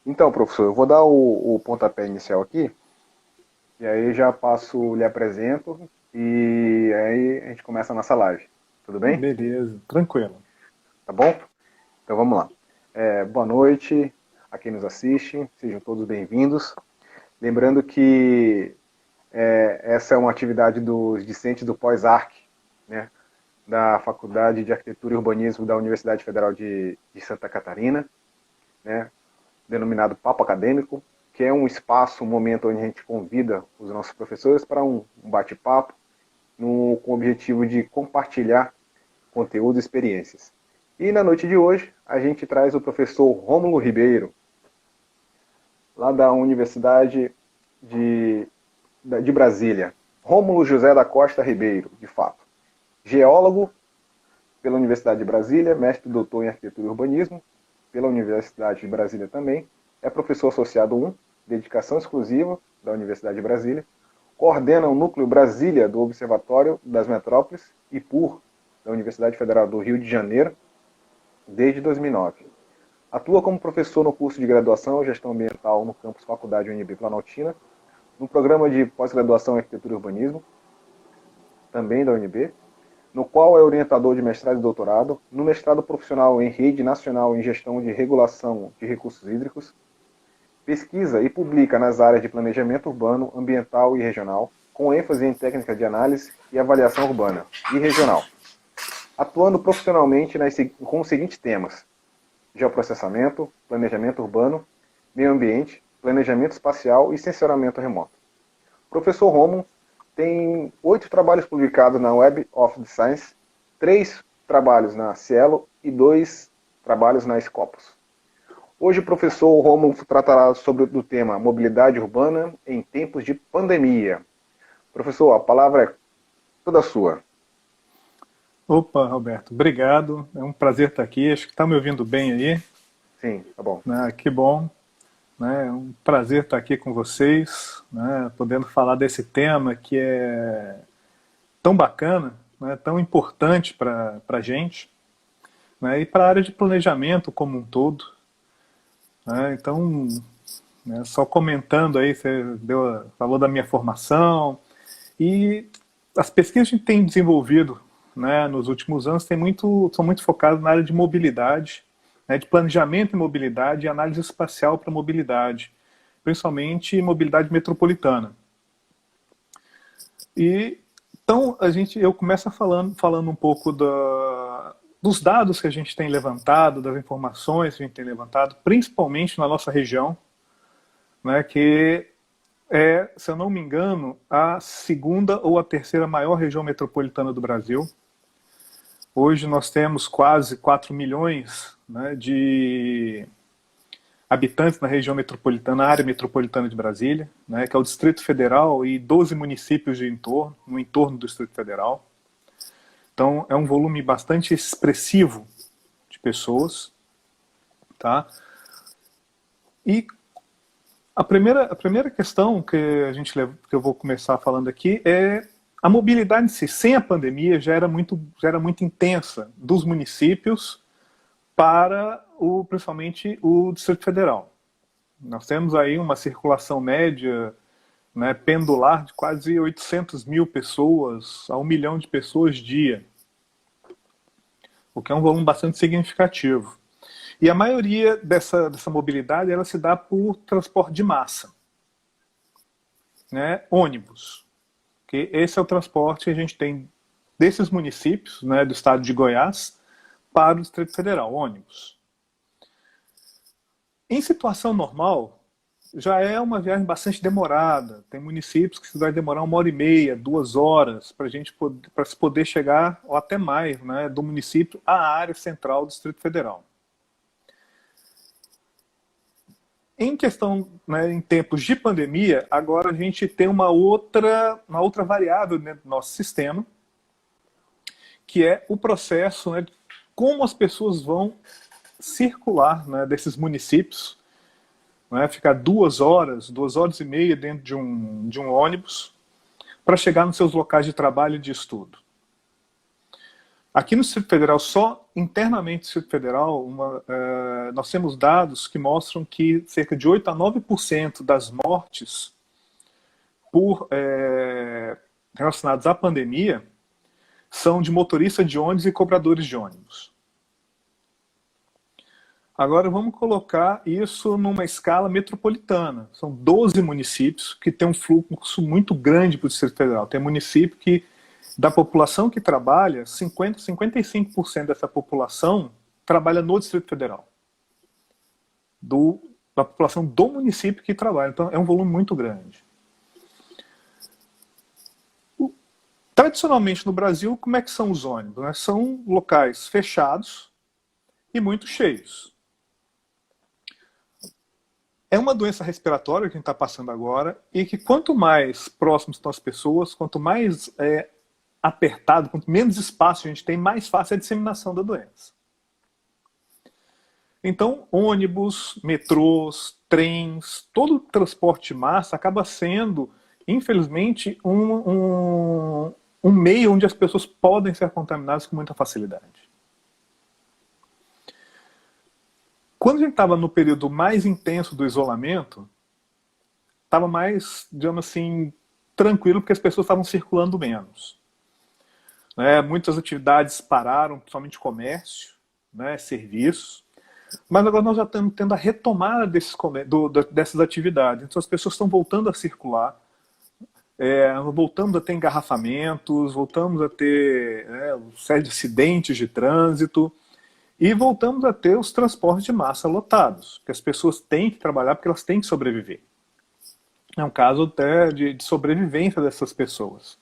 Então, professor, eu vou dar o pontapé inicial aqui, e aí já passo, lhe apresento, e aí a gente começa a nossa live. Tudo bem? Beleza, tranquilo. Tá bom? Então vamos lá. Boa noite a quem nos assiste, sejam todos bem-vindos. Lembrando que essa é uma atividade dos discentes do pós-ARC, né, da Faculdade de Arquitetura e Urbanismo da Universidade Federal de Santa Catarina, né, denominado Papo Acadêmico, que é um espaço, um momento onde a gente convida os nossos professores para um bate-papo com o objetivo de compartilhar conteúdo e experiências. E na noite de hoje, a gente traz o professor Rômulo Ribeiro, lá da Universidade de, de Brasília. Rômulo José da Costa Ribeiro, de fato. Geólogo pela Universidade de Brasília, mestre e doutor em arquitetura e urbanismo, pela Universidade de Brasília também, é professor associado 1, dedicação exclusiva da Universidade de Brasília, coordena o Núcleo Brasília do Observatório das Metrópoles e PUR da Universidade Federal do Rio de Janeiro desde 2009. Atua como professor no curso de graduação em Gestão Ambiental no campus Faculdade UNB Planaltina, no programa de pós-graduação em Arquitetura e Urbanismo, também da UNB, no qual é orientador de mestrado e doutorado, no mestrado profissional em Rede Nacional em Gestão de Regulação de Recursos Hídricos, pesquisa e publica nas áreas de planejamento urbano, ambiental e regional, com ênfase em técnica de análise e avaliação urbana e regional, atuando profissionalmente com os seguintes temas: geoprocessamento, planejamento urbano, meio ambiente, planejamento espacial e sensoramento remoto. O professor Romo tem 8 trabalhos publicados na Web of the Science, 3 trabalhos na Cielo e 2 trabalhos na Scopus. Hoje o professor Romulo tratará sobre o tema mobilidade urbana em tempos de pandemia. Professor, a palavra é toda sua. Opa, Roberto, obrigado. É um prazer estar aqui. Acho que está me ouvindo bem aí, Sim, tá bom. né? Que bom, né? É um prazer estar aqui com vocês, né? Podendo falar desse tema que é tão bacana, né? Tão importante para a gente, né? E para a área de planejamento como um todo, né? Então, né? Só comentando aí, você falou da minha formação. E as pesquisas que a gente tem desenvolvido, né, nos últimos anos são muito focadas na área de mobilidade, né, de planejamento em mobilidade e análise espacial para mobilidade, principalmente mobilidade metropolitana. E então eu começo falando um pouco dos dados que a gente tem levantado, das informações que a gente tem levantado, principalmente na nossa região, né, que se eu não me engano, a segunda ou a terceira maior região metropolitana do Brasil. Hoje nós temos quase 4 milhões, né, de habitantes na região metropolitana, na área metropolitana de Brasília, né, que é o Distrito Federal e 12 municípios no entorno do Distrito Federal. Então é um volume bastante expressivo de pessoas. Tá? E a primeira questão que eu vou começar falando aqui é a mobilidade em si. Sem a pandemia já era muito intensa dos municípios para principalmente o Distrito Federal. Nós temos aí uma circulação média, né, pendular de quase 800 mil pessoas a 1 milhão de pessoas dia, o que é um volume bastante significativo. E a maioria dessa mobilidade ela se dá por transporte de massa, né? Ônibus. Que esse é o transporte que a gente tem desses municípios, né, do estado de Goiás para o Distrito Federal, ônibus. Em situação normal, já é uma viagem bastante demorada. Tem municípios que vai demorar 1 hora e meia, 2 horas para se poder chegar, ou até mais, né, do município à área central do Distrito Federal. Em questão, né, em tempos de pandemia, agora a gente tem uma outra variável dentro do nosso sistema, que é o processo, né, de como as pessoas vão circular, né, desses municípios, né, ficar 2 horas, 2 horas e meia dentro de um ônibus para chegar nos seus locais de trabalho e de estudo. Aqui no Distrito Federal, só internamente no Distrito Federal, nós temos dados que mostram que cerca de 8 a 9% das mortes relacionadas à pandemia são de motoristas de ônibus e cobradores de ônibus. Agora vamos colocar isso numa escala metropolitana. São 12 municípios que têm um fluxo muito grande para o Distrito Federal. Tem município que, da população que trabalha, 55% dessa população trabalha no Distrito Federal. Da população do município que trabalha. Então é um volume muito grande. Tradicionalmente no Brasil, como é que são os ônibus? Né? São locais fechados e muito cheios. É uma doença respiratória que a gente está passando agora e que quanto mais próximos estão as pessoas, quanto mais apertado, quanto menos espaço a gente tem, mais fácil é a disseminação da doença. Então, ônibus, metrôs, trens, todo o transporte de massa acaba sendo, infelizmente, um meio onde as pessoas podem ser contaminadas com muita facilidade. Quando a gente estava no período mais intenso do isolamento, estava mais, digamos assim, tranquilo, porque as pessoas estavam circulando menos. Muitas atividades pararam, principalmente comércio, serviços. Mas agora nós já estamos tendo a retomada dessas atividades. Então as pessoas estão voltando a circular, voltamos a ter engarrafamentos, voltamos a ter série de acidentes de trânsito e voltamos a ter os transportes de massa lotados, que as pessoas têm que trabalhar porque elas têm que sobreviver. É um caso até de sobrevivência dessas pessoas.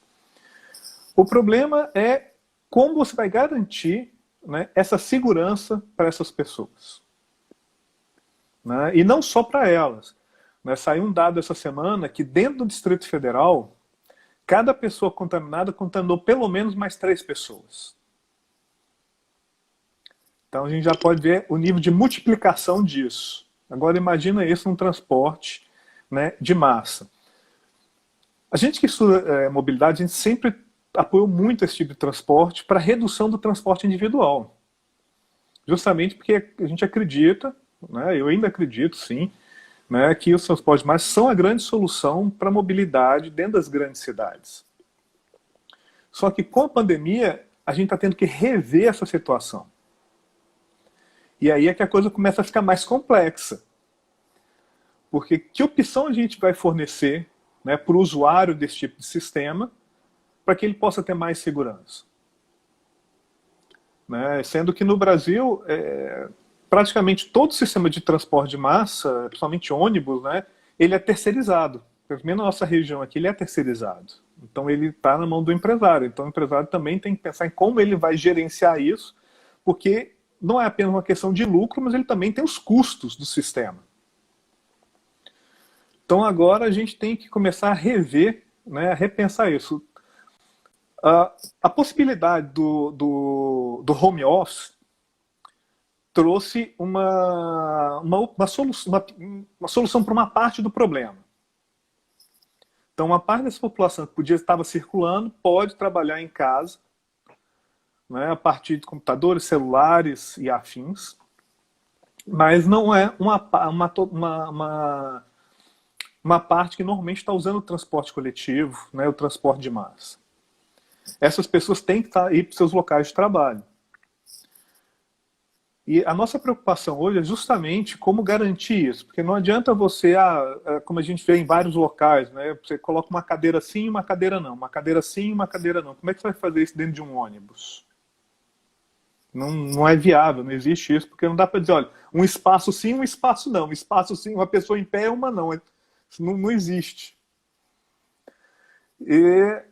O problema é como você vai garantir essa segurança para essas pessoas. E não só para elas. Saiu um dado essa semana que dentro do Distrito Federal, cada pessoa contaminada contaminou pelo menos mais 3 pessoas. Então a gente já pode ver o nível de multiplicação disso. Agora imagina isso num transporte de massa. A gente que estuda mobilidade, a gente sempre apoiou muito esse tipo de transporte para redução do transporte individual. Justamente porque a gente acredita, eu ainda acredito sim, que os transportes de massa são a grande solução para a mobilidade dentro das grandes cidades. Só que com a pandemia, a gente está tendo que rever essa situação. E aí é que a coisa começa a ficar mais complexa. Porque que opção a gente vai fornecer para o usuário desse tipo de sistema para que ele possa ter mais segurança? Sendo que no Brasil, praticamente todo o sistema de transporte de massa, principalmente ônibus, ele é terceirizado. Pelo menos na nossa região aqui, ele é terceirizado. Então ele está na mão do empresário. Então o empresário também tem que pensar em como ele vai gerenciar isso, porque não é apenas uma questão de lucro, mas ele também tem os custos do sistema. Então agora a gente tem que começar a rever, a repensar isso. A possibilidade do home office trouxe uma solução para uma parte do problema. Então uma parte dessa população que podia estar circulando pode trabalhar em casa, a partir de computadores, celulares e afins, mas não é uma parte que normalmente está usando o transporte coletivo, o transporte de massa. Essas pessoas têm que ir para os seus locais de trabalho. E a nossa preocupação hoje é justamente como garantir isso, porque não adianta você, como a gente vê em vários locais, você coloca uma cadeira sim e uma cadeira não, uma cadeira sim e uma cadeira não. Como é que você vai fazer isso dentro de um ônibus? Não é viável, não existe isso, porque não dá para dizer, olha, um espaço sim, um espaço não. Um espaço sim, uma pessoa em pé, uma não. Isso não existe. E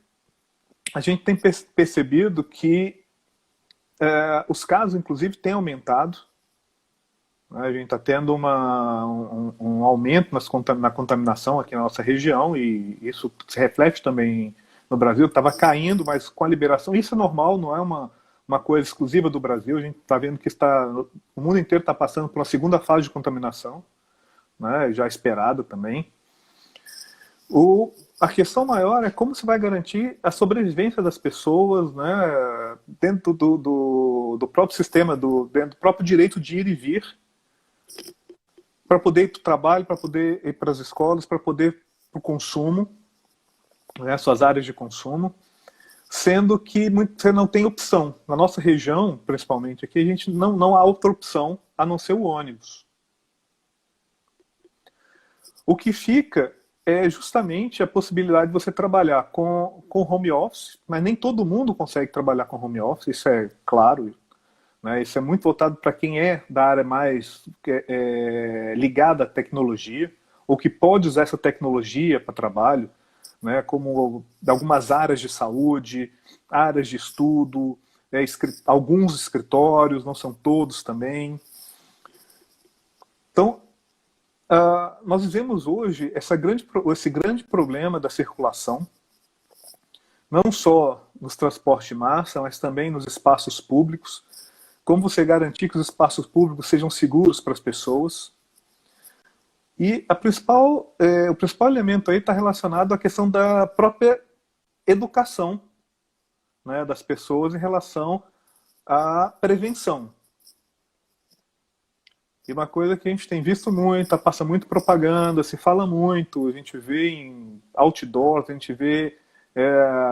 a gente tem percebido que os casos, inclusive, têm aumentado. A gente está tendo um aumento na contaminação aqui na nossa região, e isso se reflete também no Brasil. Estava caindo, mas com a liberação, isso é normal, não é uma coisa exclusiva do Brasil. A gente está vendo que o mundo inteiro está passando por uma segunda fase de contaminação, já esperada também. A questão maior é como você vai garantir a sobrevivência das pessoas dentro do próprio sistema, do próprio direito de ir e vir, para poder ir para o trabalho, para poder ir para as escolas, para poder ir para o consumo, né, suas áreas de consumo, sendo que você não tem opção. Na nossa região, principalmente aqui, a gente não há outra opção a não ser o ônibus. O que fica é justamente a possibilidade de você trabalhar com home office, mas nem todo mundo consegue trabalhar com home office, isso é claro, né? Isso é muito voltado para quem é da área mais ligada à tecnologia, ou que pode usar essa tecnologia para trabalho, né? Como algumas áreas de saúde, áreas de estudo, alguns escritórios, não são todos também. Então, nós vivemos hoje esse grande problema da circulação, não só nos transportes de massa, mas também nos espaços públicos. Como você garantir que os espaços públicos sejam seguros para as pessoas? E o principal elemento aí está relacionado à questão da própria educação, né, das pessoas em relação à prevenção. E uma coisa que a gente tem visto muito, passa muito propaganda, se fala muito, a gente vê em outdoors, a gente vê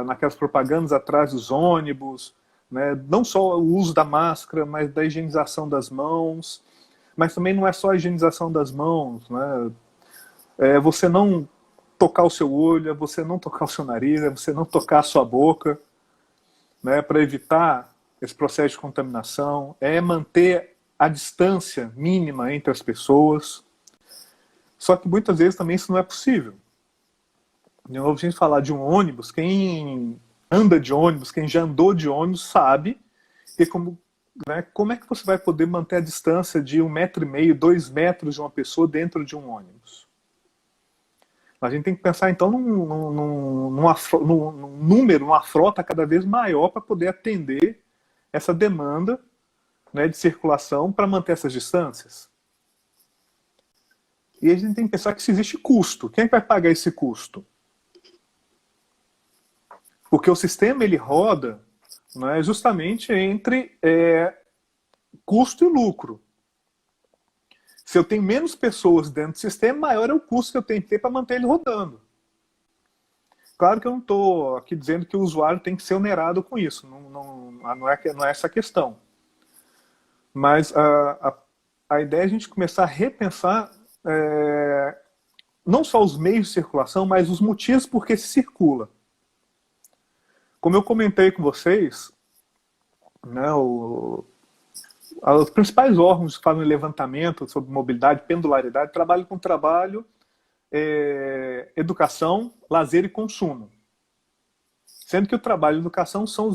naquelas propagandas atrás dos ônibus, né, não só o uso da máscara, mas da higienização das mãos, mas também não é só a higienização das mãos, né, você não tocar o seu olho, você não tocar o seu nariz, você não tocar a sua boca, né, para evitar esse processo de contaminação, manter a distância mínima entre as pessoas. Só que muitas vezes também isso não é possível. De novo, a gente falar de um ônibus, quem anda de ônibus, quem já andou de ônibus sabe que como é que você vai poder manter a distância de 1,5 m, 2 metros de uma pessoa dentro de um ônibus? A gente tem que pensar então numa frota cada vez maior para poder atender essa demanda, né, de circulação para manter essas distâncias. E a gente tem que pensar que se existe custo. Quem é que vai pagar esse custo? Porque o sistema ele roda, né, justamente entre custo e lucro. Se eu tenho menos pessoas dentro do sistema, maior é o custo que eu tenho que ter para manter ele rodando. Claro que eu não estou aqui dizendo que o usuário tem que ser onerado com isso. Não é essa a questão. Mas a ideia é a gente começar a repensar não só os meios de circulação, mas os motivos por que se circula. Como eu comentei com vocês, né, os principais órgãos que fazem levantamento sobre mobilidade, pendularidade, trabalham com educação, lazer e consumo. Sendo que o trabalho e a educação são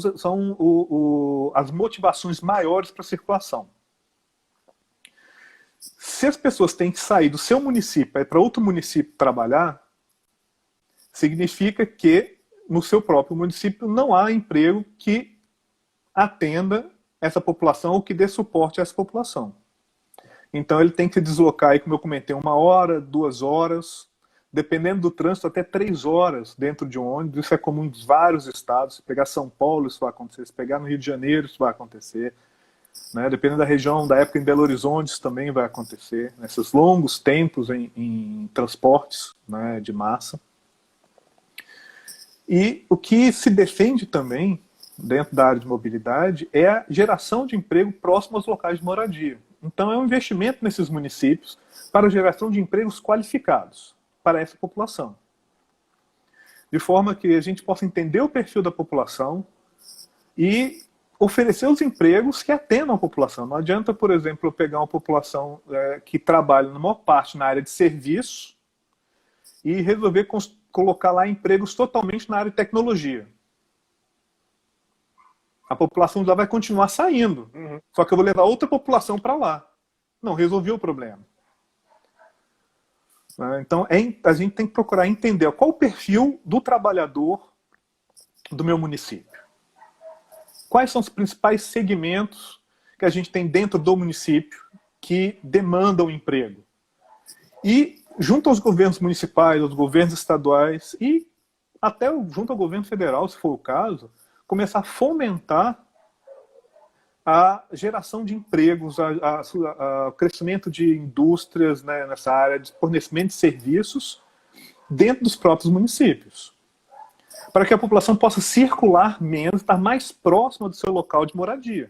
as motivações maiores para a circulação. Se as pessoas têm que sair do seu município para ir para outro município trabalhar, significa que no seu próprio município não há emprego que atenda essa população ou que dê suporte a essa população. Então ele tem que se deslocar, aí, como eu comentei, 1 hora, 2 horas, dependendo do trânsito, até 3 horas dentro de um ônibus. Isso é comum em vários estados. Se pegar São Paulo, isso vai acontecer. Se pegar no Rio de Janeiro, isso vai acontecer. Né? Dependendo da região, da época em Belo Horizonte, isso também vai acontecer. Nesses longos tempos em transportes, né, de massa. E o que se defende também, dentro da área de mobilidade, é a geração de emprego próximo aos locais de moradia. Então é um investimento nesses municípios para a geração de empregos qualificados para essa população. De forma que a gente possa entender o perfil da população e oferecer os empregos que atendam a população. Não adianta, por exemplo, eu pegar uma população que trabalha, na maior parte, na área de serviço e resolver colocar lá empregos totalmente na área de tecnologia. A população já vai continuar saindo. Só que eu vou levar outra população para lá. Não, resolvi o problema. Então, a gente tem que procurar entender qual o perfil do trabalhador do meu município. Quais são os principais segmentos que a gente tem dentro do município que demandam emprego. E, junto aos governos municipais, aos governos estaduais e até junto ao governo federal, se for o caso, começar a fomentar a geração de empregos, o crescimento de indústrias, né, nessa área de fornecimento de serviços dentro dos próprios municípios, para que a população possa circular menos, estar mais próxima do seu local de moradia.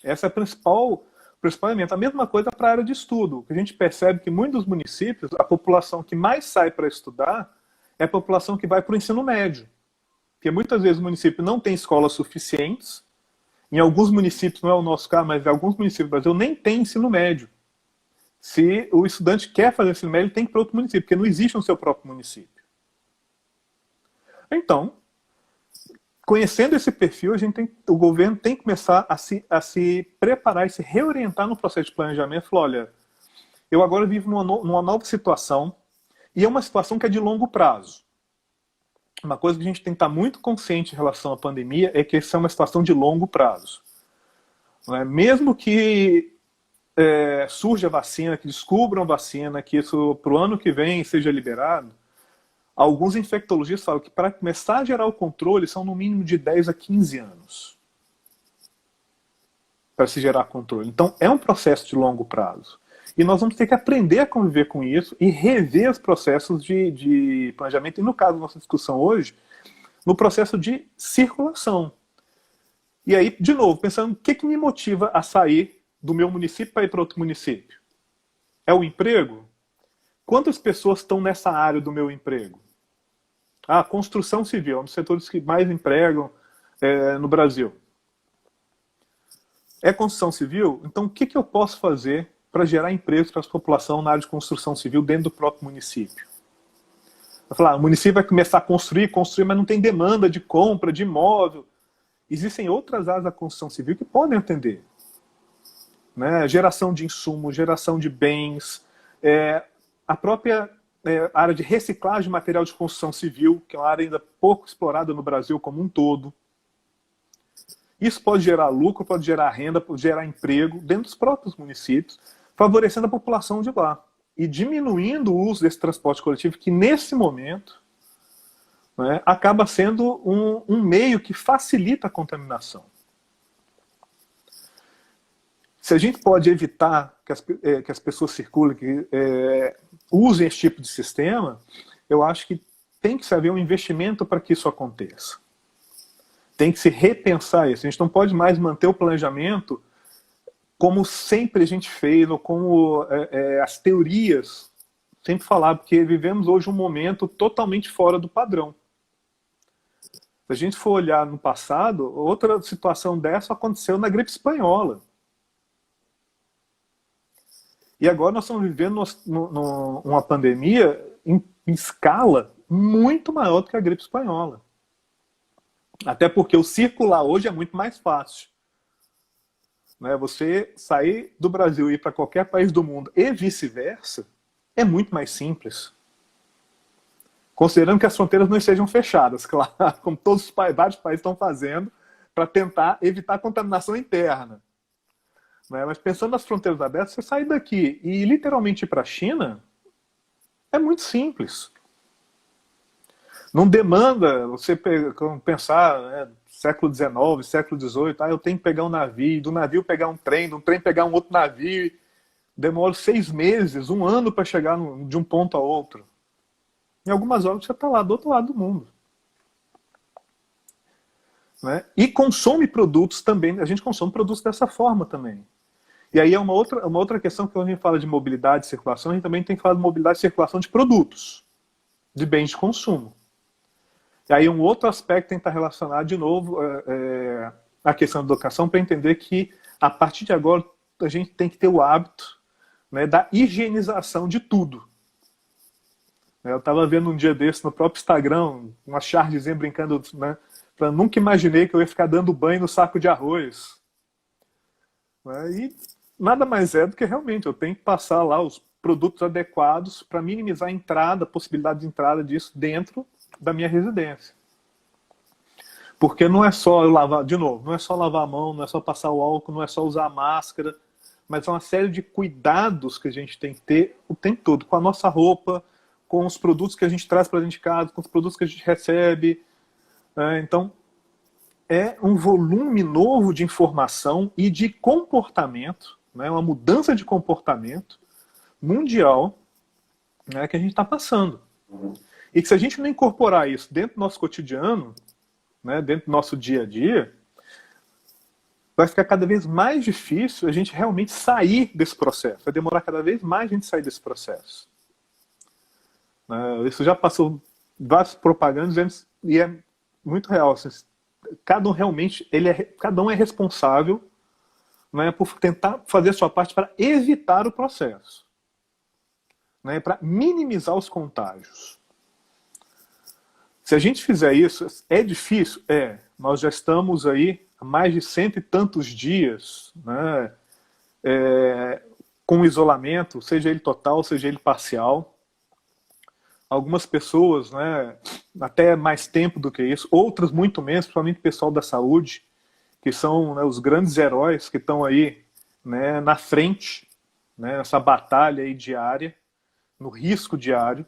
Essa é a principal elemento. A mesma coisa para a área de estudo. A gente percebe que muitos municípios, a população que mais sai para estudar é a população que vai para o ensino médio. Porque muitas vezes o município não tem escolas suficientes. Em alguns municípios, não é o nosso caso, mas em alguns municípios do Brasil nem tem ensino médio. Se o estudante quer fazer ensino médio, ele tem que ir para outro município, porque não existe no seu próprio município. Então, conhecendo esse perfil, o governo tem que começar a se preparar e se reorientar no processo de planejamento. Falar, olha, eu agora vivo numa nova situação, e é uma situação que é de longo prazo. Uma coisa que a gente tem que estar muito consciente em relação à pandemia é que essa é uma situação de longo prazo. Não é? Mesmo que surja a vacina, que descubram a vacina, que isso para o ano que vem seja liberado, alguns infectologistas falam que para começar a gerar o controle são no mínimo de 10 a 15 anos para se gerar controle. Então é um processo de longo prazo. E nós vamos ter que aprender a conviver com isso e rever os processos de planejamento. E no caso da nossa discussão hoje, no processo de circulação. E aí, de novo, pensando o que me motiva a sair do meu município para ir para outro município? É o emprego? Quantas pessoas estão nessa área do meu emprego? Ah, construção civil, é um dos setores que mais empregam no Brasil. É construção civil? Então o que eu posso fazer para gerar empregos para a população na área de construção civil dentro do próprio município? Vai falar, o município vai começar a construir, mas não tem demanda de compra, de imóvel. Existem outras áreas da construção civil que podem atender. Né? Geração de insumos, geração de bens, a própria área de reciclagem de material de construção civil, que é uma área ainda pouco explorada no Brasil como um todo. Isso pode gerar lucro, pode gerar renda, pode gerar emprego dentro dos próprios municípios, favorecendo a população de lá e diminuindo o uso desse transporte coletivo, que nesse momento, né, acaba sendo um meio que facilita a contaminação. Se a gente pode evitar que as pessoas circulem, que usem esse tipo de sistema, eu acho que tem que haver um investimento para que isso aconteça. Tem que se repensar isso. A gente não pode mais manter o planejamento como sempre a gente fez, ou como as teorias sempre falavam, porque vivemos hoje um momento totalmente fora do padrão. Se a gente for olhar no passado, outra situação dessa aconteceu na gripe espanhola. E agora nós estamos vivendo uma pandemia em escala muito maior do que a gripe espanhola. Até porque o circular hoje é muito mais fácil. Né? Você sair do Brasil e ir para qualquer país do mundo e vice-versa é muito mais simples. Considerando que as fronteiras não estejam fechadas, claro, como todos vários países estão fazendo para tentar evitar a contaminação interna. Né? Mas pensando nas fronteiras abertas, você sair daqui e literalmente ir para a China é muito simples. Não demanda você pensar, né, século XIX, século XVIII, eu tenho que pegar um navio, do navio pegar um trem, do trem pegar um outro navio, demora 6 meses, 1 ano para chegar de um ponto a outro. Em algumas horas você está lá do outro lado do mundo. Né? E consome produtos também, a gente consome produtos dessa forma também. E aí é uma outra questão que quando a gente fala de mobilidade e circulação, a gente também tem que falar de mobilidade e circulação de produtos, de bens de consumo. E aí um outro aspecto tem que estar relacionado de novo à questão da educação, para entender que a partir de agora a gente tem que ter o hábito, né, da higienização de tudo. Eu estava vendo um dia desse no próprio Instagram, uma chargezinha brincando, né, nunca imaginei que eu ia ficar dando banho no saco de arroz. Né, e nada mais é do que realmente eu tenho que passar lá os produtos adequados para minimizar a entrada, a possibilidade de entrada disso dentro da minha residência. Porque não é só lavar, de novo, não é só lavar a mão, não é só passar o álcool, não é só usar a máscara, mas é uma série de cuidados que a gente tem que ter o tempo todo, com a nossa roupa, com os produtos que a gente traz para dentro de casa, com os produtos que a gente recebe. Então, é um volume novo de informação e de comportamento, né, uma mudança de comportamento mundial, né, que a gente está passando. E que se a gente não incorporar isso dentro do nosso cotidiano, né, dentro do nosso dia a dia, vai ficar cada vez mais difícil a gente realmente sair desse processo. Vai demorar cada vez mais a gente sair desse processo. Isso já passou várias propagandas e é muito real. Assim, cada um realmente, cada um é responsável, né, por tentar fazer a sua parte para evitar o processo, né, para minimizar os contágios. Se a gente fizer isso, é difícil? É. Nós já estamos aí há mais de 100 e tantos dias, né, com isolamento, seja ele total, seja ele parcial. Algumas pessoas, né, até mais tempo do que isso, outras muito menos, principalmente o pessoal da saúde, que são, né, os grandes heróis que estão aí, né, na frente, né, nessa batalha aí diária, no risco diário,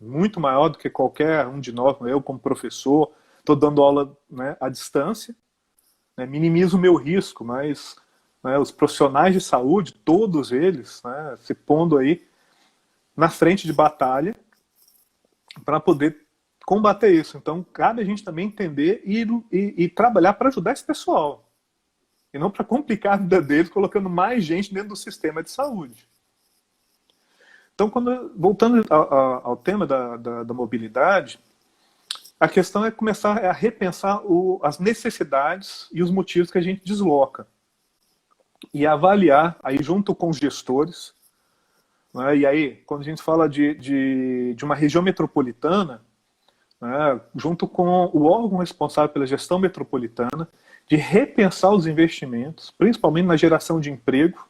muito maior do que qualquer um de nós. Eu, como professor, estou dando aula, né, à distância, né, minimizo o meu risco, mas, né, os profissionais de saúde, todos eles, né, se pondo aí na frente de batalha para poder combater isso. Então, cabe a gente também entender e trabalhar para ajudar esse pessoal. E não para complicar a vida deles, colocando mais gente dentro do sistema de saúde. Então, voltando ao tema da mobilidade, a questão é começar a repensar as necessidades e os motivos que a gente desloca. E avaliar, aí junto com os gestores, né, e aí, quando a gente fala de uma região metropolitana, né, junto com o órgão responsável pela gestão metropolitana, de repensar os investimentos, principalmente na geração de emprego,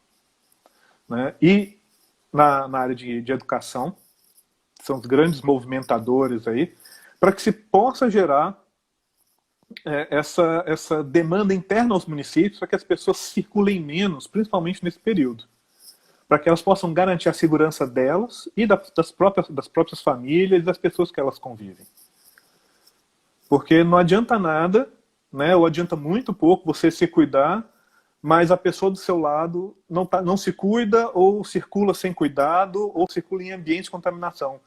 né, e na área de educação, que são os grandes movimentadores aí, para que se possa gerar essa demanda interna aos municípios, para que as pessoas circulem menos, principalmente nesse período, para que elas possam garantir a segurança delas e das próprias famílias e das pessoas que elas convivem. Porque não adianta nada, né, ou adianta muito pouco você se cuidar, mas a pessoa do seu lado não se cuida, ou circula sem cuidado, ou circula em ambiente de contaminação.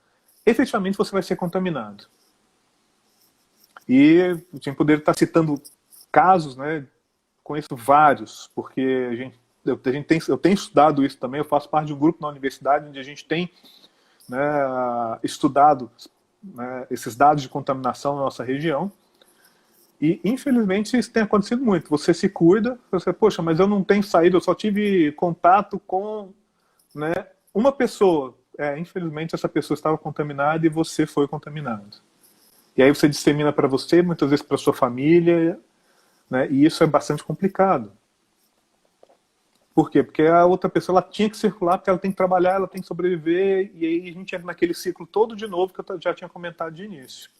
Efetivamente você vai ser contaminado. E a gente poderia estar citando casos, né, conheço vários, porque eu tenho estudado isso também, eu faço parte de um grupo na universidade onde a gente tem, né, estudado, né, esses dados de contaminação na nossa região. E, infelizmente, isso tem acontecido muito. Você se cuida, você, poxa, mas eu não tenho saído, eu só tive contato com, né, uma pessoa. Infelizmente, essa pessoa estava contaminada e você foi contaminado. E aí você dissemina para você, muitas vezes para sua família, né, e isso é bastante complicado. Por quê? Porque a outra pessoa ela tinha que circular, porque ela tem que trabalhar, ela tem que sobreviver, e aí a gente entra naquele ciclo todo de novo que eu já tinha comentado de início.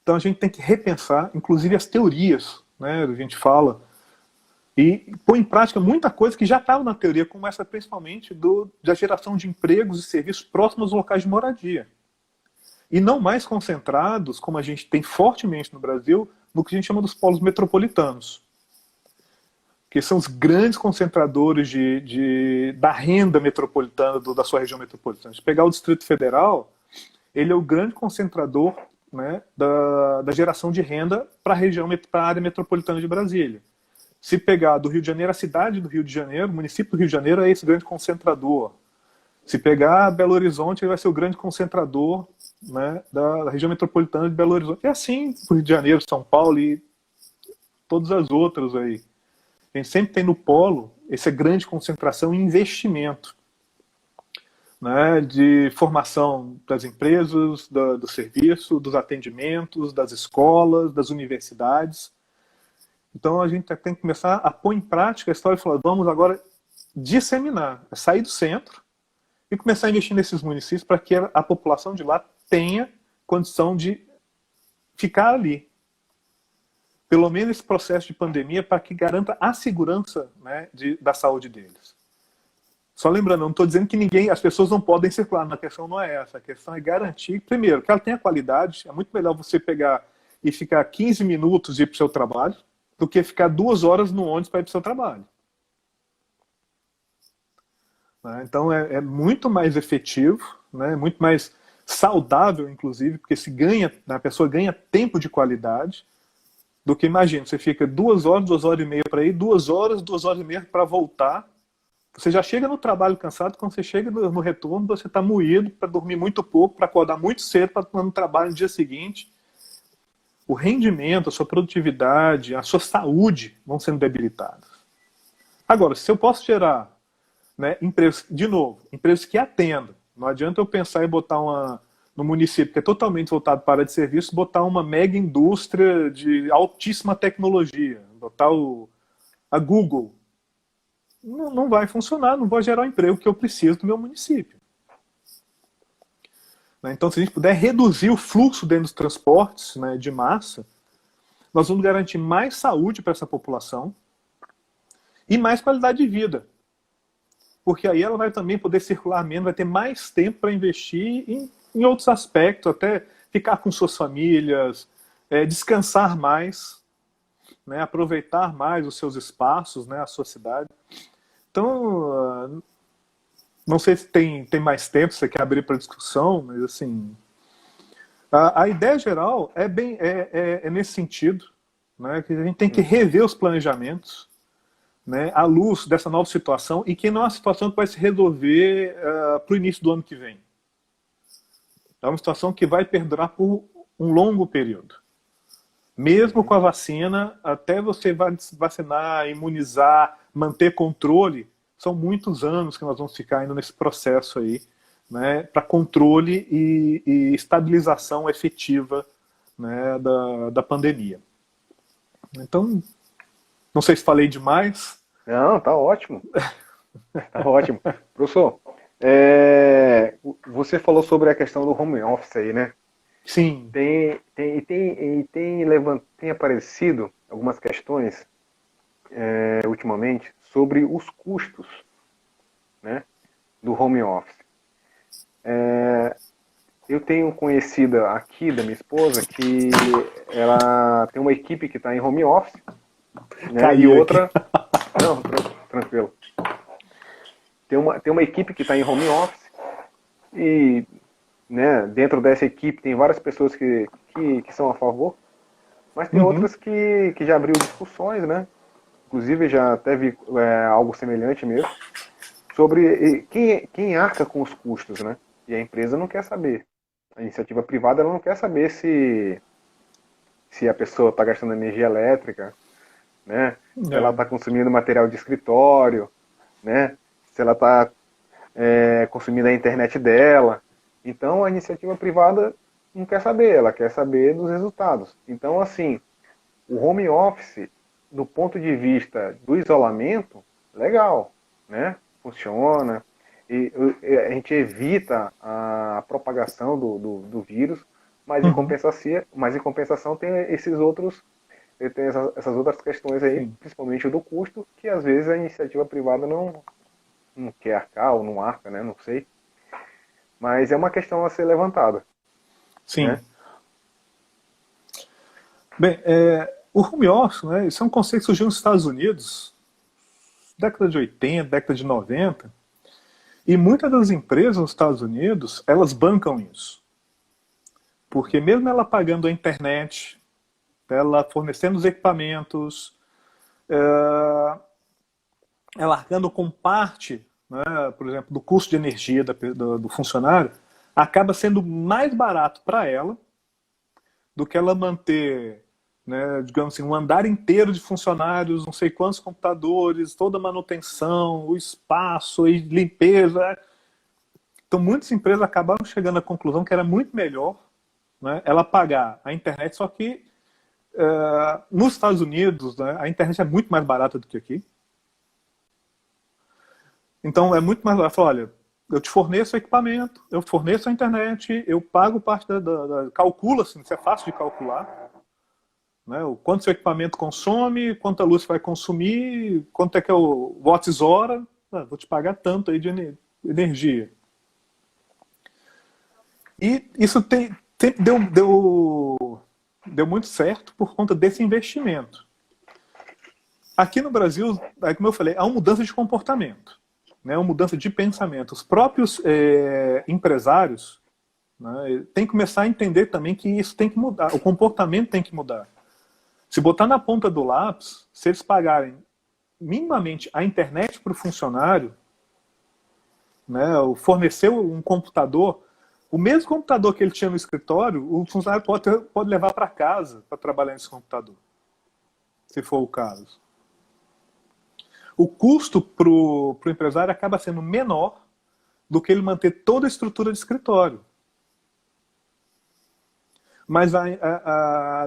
Então a gente tem que repensar, inclusive as teorias, né, a gente fala, e pôr em prática muita coisa que já estava na teoria, como essa principalmente da geração de empregos e serviços próximos aos locais de moradia. E não mais concentrados, como a gente tem fortemente no Brasil, no que a gente chama dos polos metropolitanos, que são os grandes concentradores da renda metropolitana da sua região metropolitana. Se pegar o Distrito Federal, ele é o grande concentrador, né, da geração de renda para a área metropolitana de Brasília. Se pegar do Rio de Janeiro, a cidade do Rio de Janeiro, o município do Rio de Janeiro é esse grande concentrador. Se pegar Belo Horizonte, ele vai ser o grande concentrador, né, da região metropolitana de Belo Horizonte. E assim, o Rio de Janeiro, São Paulo e todas as outras aí. A gente sempre tem no polo essa grande concentração em investimento, né, de formação das empresas, do serviço, dos atendimentos, das escolas, das universidades. Então a gente tem que começar a pôr em prática a história e falar, vamos agora disseminar, sair do centro e começar a investir nesses municípios para que a população de lá tenha condição de ficar ali. Pelo menos esse processo de pandemia, para que garanta a segurança, né, da saúde deles. Só lembrando, eu não estou dizendo que as pessoas não podem circular, a questão não é essa, a questão é garantir, primeiro, que ela tenha qualidade. É muito melhor você pegar e ficar 15 minutos de ir para o seu trabalho do que ficar 2 horas no ônibus para ir para o seu trabalho. Né? Então é muito mais efetivo, né? Muito mais saudável, inclusive, porque a pessoa ganha tempo de qualidade do que, imagina, você fica 2 horas, 2 horas e meia para ir, 2 horas, 2 horas e meia para voltar. Você já chega no trabalho cansado, quando você chega no retorno, você está moído para dormir muito pouco, para acordar muito cedo, para estar no trabalho no dia seguinte. O rendimento, a sua produtividade, a sua saúde vão sendo debilitados. Agora, se eu posso gerar, né, empresas, de novo, empresas que atendam, não adianta eu pensar em botar no município que é totalmente voltado para a área de serviço, botar uma mega indústria de altíssima tecnologia, botar a Google. Não vai funcionar, não vai gerar o emprego que eu preciso do meu município. Então, se a gente puder reduzir o fluxo dentro dos transportes, né, de massa, nós vamos garantir mais saúde para essa população e mais qualidade de vida. Porque aí ela vai também poder circular menos, vai ter mais tempo para investir em outros aspectos, até ficar com suas famílias, descansar mais, né, aproveitar mais os seus espaços, né, a sua cidade. Então, não sei se tem mais tempo, se você quer abrir para discussão, mas assim, a ideia geral é nesse sentido, né, que a gente tem que rever os planejamentos, né, à luz dessa nova situação, e que não é uma situação que vai se resolver para o início do ano que vem. É uma situação que vai perdurar por um longo período. Mesmo com a vacina, até você vacinar, imunizar, manter controle, são muitos anos que nós vamos ficar indo nesse processo aí, né, para controle e estabilização efetiva, né, da pandemia. Então, não sei se falei demais. Não, tá ótimo. Tá ótimo. Professor, você falou sobre a questão do home office aí, né? Sim. Tem aparecido algumas questões ultimamente sobre os custos, né, do home office. Eu tenho conhecida aqui da minha esposa que ela tem uma equipe que está em home office, né, e outra... Não, tranquilo. Tem uma equipe que está em home office e, né, dentro dessa equipe tem várias pessoas que são a favor, mas tem outras que já abriu discussões, né? Inclusive já até vi algo semelhante mesmo, sobre quem arca com os custos, né? E a empresa não quer saber. A iniciativa privada ela não quer saber se a pessoa está gastando energia elétrica, né? Se ela está consumindo material de escritório, né? Se ela está consumindo a internet dela. Então a iniciativa privada não quer saber, ela quer saber dos resultados. Então, assim, o home office, do ponto de vista do isolamento, legal, né? Funciona, e a gente evita a propagação do vírus, mas em compensação tem essas outras questões aí, sim, principalmente o do custo, que às vezes a iniciativa privada não quer arcar ou não arca, né? Não sei. Mas é uma questão a ser levantada. Sim. Né? Bem, o home office, né, isso é um conceito que surgiu nos Estados Unidos, década de 80, década de 90, e muitas das empresas nos Estados Unidos, elas bancam isso. Porque mesmo ela pagando a internet, ela fornecendo os equipamentos, ela arcando com parte, né, por exemplo, do custo de energia do funcionário, acaba sendo mais barato para ela do que ela manter, né, digamos assim, um andar inteiro de funcionários, não sei quantos computadores, toda a manutenção, o espaço, e limpeza. Então muitas empresas acabaram chegando à conclusão que era muito melhor, né, ela pagar a internet, só que nos Estados Unidos, né, a internet é muito mais barata do que aqui. Então é muito mais barato. Olha, eu te forneço equipamento, eu forneço a internet, eu pago parte calcula-se, isso é fácil de calcular, né, o quanto seu equipamento consome, quanta luz você vai consumir, quanto é que é o watts-hora, vou te pagar tanto aí de energia. E isso sempre deu deu muito certo por conta desse investimento. Aqui no Brasil, como eu falei, há uma mudança de comportamento, né, uma mudança de pensamento. Os próprios empresários, né, têm que começar a entender também que isso tem que mudar, o comportamento tem que mudar. Se botar na ponta do lápis, se eles pagarem minimamente a internet para o funcionário, né, fornecer um computador, o mesmo computador que ele tinha no escritório, o funcionário pode levar para casa para trabalhar nesse computador, se for o caso. O custo para o empresário acaba sendo menor do que ele manter toda a estrutura de escritório. Mas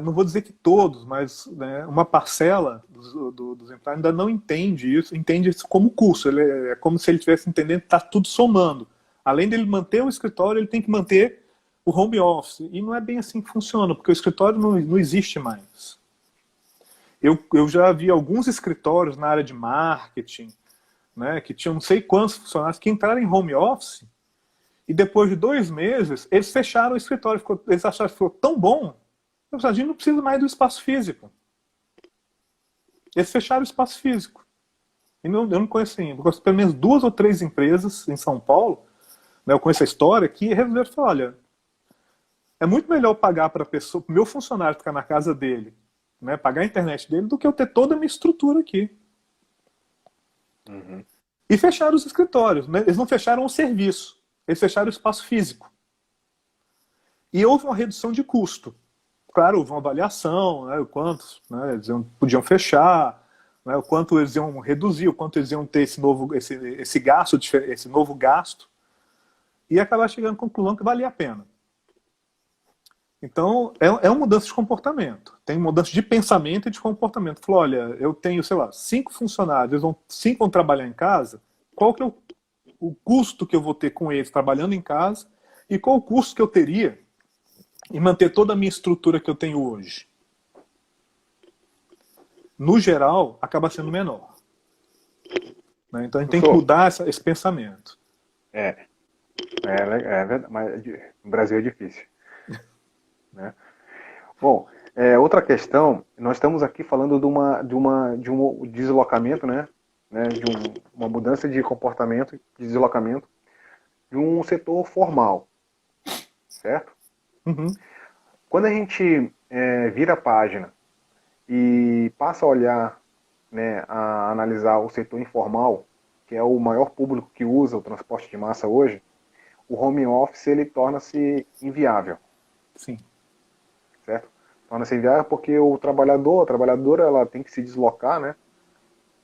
não vou dizer que todos, mas, né, uma parcela dos empresários ainda não entende isso como custo. É como se ele estivesse entendendo que está tudo somando. Além dele manter o escritório, ele tem que manter o home office. E não é bem assim que funciona, porque o escritório não existe mais. Eu já vi alguns escritórios na área de marketing, né, que tinham não sei quantos funcionários que entraram em home office e depois de 2 meses eles fecharam o escritório. Eles acharam que ficou tão bom, a gente não precisa mais do espaço físico. Eles fecharam o espaço físico. E eu não conheço ainda. Eu conheço pelo menos 2 ou 3 empresas em São Paulo, né, eu conheço a história, que resolveram falar, olha, é muito melhor eu pagar para o meu funcionário ficar na casa dele, né, pagar a internet dele, do que eu ter toda a minha estrutura aqui. Uhum. E fecharam os escritórios. Né? Eles não fecharam o serviço, eles fecharam o espaço físico. E houve uma redução de custo. Claro, houve uma avaliação, né, o quanto, né, eles podiam fechar, né, o quanto eles iam reduzir, o quanto eles iam ter esse novo gasto, e acabar chegando à conclusão que valia a pena. Então, é uma mudança de comportamento. Tem mudança de pensamento e de comportamento. Falou, olha, eu tenho, sei lá, 5 funcionários, 5 vão trabalhar em casa, qual que é o custo que eu vou ter com eles trabalhando em casa e qual o custo que eu teria em manter toda a minha estrutura que eu tenho hoje? No geral, acaba sendo menor. Né? Então, a gente tem que mudar esse pensamento. Verdade, mas no Brasil é difícil. Né? Bom, outra questão, nós estamos aqui falando de um deslocamento, né, de uma mudança de comportamento, de deslocamento, de um setor formal, certo? Uhum. Quando a gente vira a página e passa a olhar, né, a analisar o setor informal, que é o maior público que usa o transporte de massa hoje, o home office ele torna-se inviável. Sim. Certo? Torna-se inviável porque a trabalhadora, ela tem que se deslocar, né,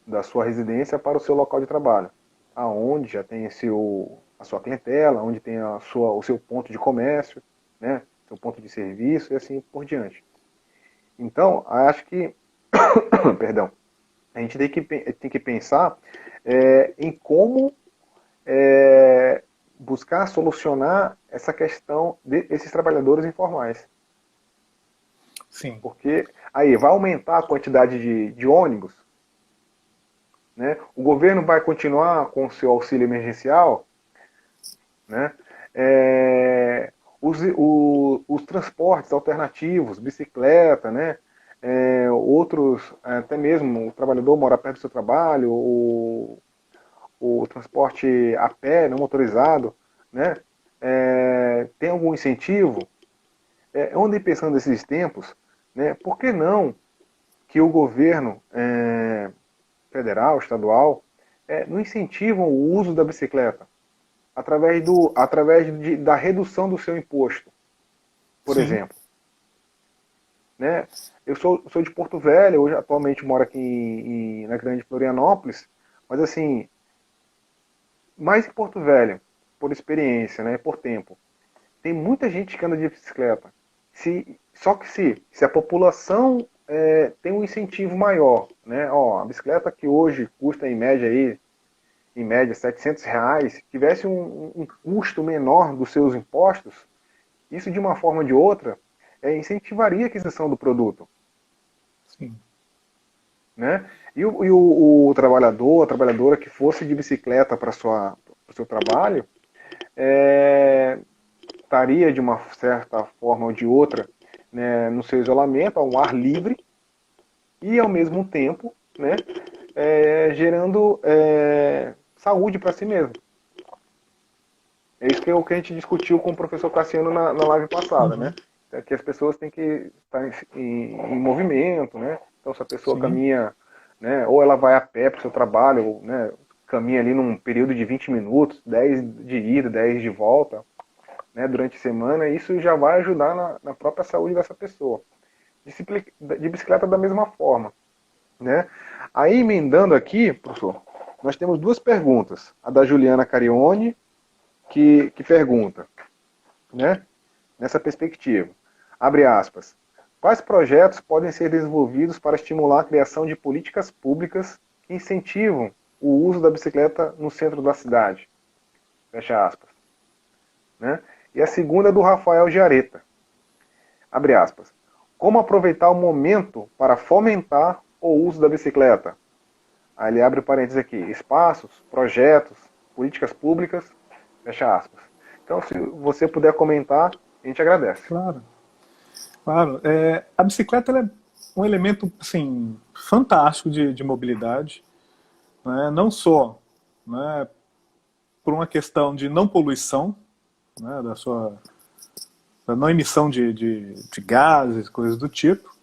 da sua residência para o seu local de trabalho, aonde já tem a sua clientela, onde tem o seu ponto de comércio, né, seu ponto de serviço e assim por diante. Então, acho que, perdão, a gente tem que pensar em como buscar solucionar essa questão desses trabalhadores informais. Sim. Porque aí vai aumentar a quantidade de ônibus, né? O governo vai continuar com o seu auxílio emergencial, né? Os transportes alternativos, bicicleta, né? Outros, até mesmo o trabalhador mora perto do seu trabalho, o transporte a pé, não motorizado, né? Tem algum incentivo? Eu andei pensando nesses tempos, né? Por que não que o governo federal, estadual, não incentivam o uso da bicicleta através da redução do seu imposto, por exemplo. Né? Eu sou de Porto Velho, hoje atualmente moro aqui na Grande Florianópolis, mas assim, mais em Porto Velho, por experiência, né, por tempo, tem muita gente que anda de bicicleta. Só que se a população tem um incentivo maior, né? A bicicleta que hoje custa em média R$700, tivesse um custo menor dos seus impostos, isso de uma forma ou de outra incentivaria a aquisição do produto. Sim. Né? E o trabalhador, a trabalhadora que fosse de bicicleta para o seu trabalho, estaria de uma certa forma ou de outra, né, no seu isolamento, ao ar livre, e ao mesmo tempo, né, gerando saúde para si mesmo. É isso que é o que a gente discutiu com o professor Cassiano na live passada, né? É que as pessoas têm que estar em movimento, né? Então, se a pessoa caminha, né, ou ela vai a pé para o seu trabalho, ou, né, caminha ali num período de 20 minutos, 10 de ida, 10 de volta, né, durante a semana, isso já vai ajudar na própria saúde dessa pessoa. De bicicleta da mesma forma, né? Aí, emendando aqui, professor, nós temos duas perguntas. A da Juliana Carione, que pergunta, né, nessa perspectiva, abre aspas, quais projetos podem ser desenvolvidos para estimular a criação de políticas públicas que incentivam o uso da bicicleta no centro da cidade? Fecha aspas. Né? E a segunda é do Rafael Giareta, abre aspas, como aproveitar o momento para fomentar o uso da bicicleta? Aí ele abre parênteses aqui, espaços, projetos, políticas públicas, fecha aspas. Então, se você puder comentar, a gente agradece. Claro, claro. A bicicleta ela é um elemento assim, fantástico de mobilidade, né? Não só, né, por uma questão de não poluição, né, da não emissão de gases, coisas do tipo,